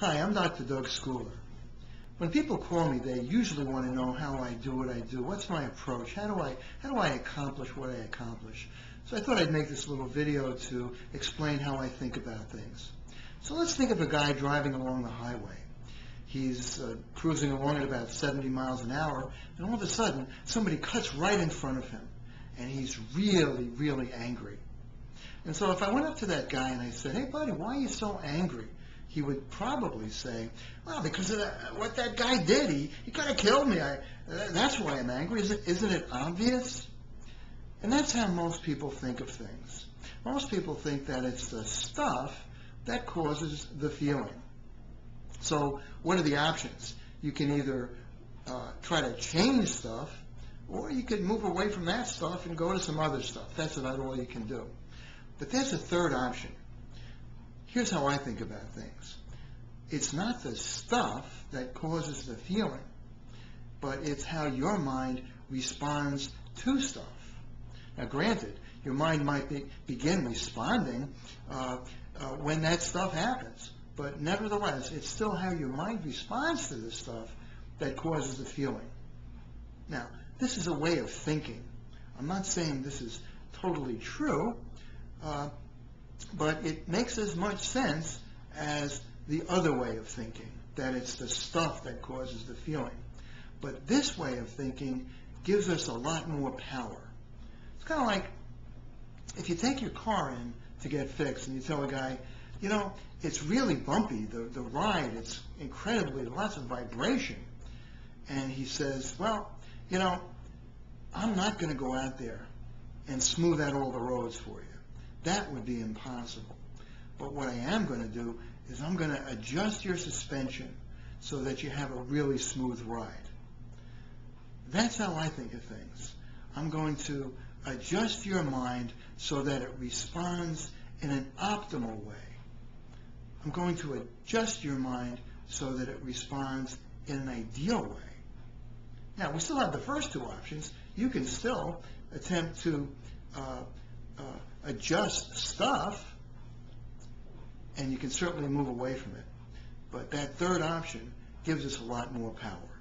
Hi, I'm Dr. Doug Schooler. When people call me, they usually want to know how I do what I do. What's my approach? How do I accomplish what I accomplish? So I thought I'd make this little video to explain how I think about things. So let's think of a guy driving along the highway. He's cruising along at about 70 miles an hour, and all of a sudden, somebody cuts right in front of him, and he's really, really angry. And so if I went up to that guy and I said, "Hey, buddy, why are you so angry?" He would probably say, "Well, because of what that guy did. He kind of killed me. That's why I'm angry." Isn't it obvious? And that's how most people think of things. Most people think that it's the stuff that causes the feeling. So what are the options? You can either try to change stuff, or you could move away from that stuff and go to some other stuff. That's about all you can do. But there's a third option. Here's how I think about things. It's not the stuff that causes the feeling, but it's how your mind responds to stuff. Now, granted, your mind might begin responding when that stuff happens, but nevertheless, it's still how your mind responds to this stuff that causes the feeling. Now, this is a way of thinking. I'm not saying this is totally true, but it makes as much sense as the other way of thinking, that it's the stuff that causes the feeling. But this way of thinking gives us a lot more power. It's kind of like if you take your car in to get fixed and you tell a guy, you know, it's really bumpy, the ride, it's incredibly, lots of vibration. And he says, well, you know, I'm not going to go out there and smooth out all the roads for you. That would be impossible. But what I am going to do is I'm going to adjust your suspension so that you have a really smooth ride. That's how I think of things. I'm going to adjust your mind so that it responds in an optimal way. I'm going to adjust your mind so that it responds in an ideal way. Now, we still have the first two options. You can still attempt to adjust stuff, and you can certainly move away from it. But that third option gives us a lot more power.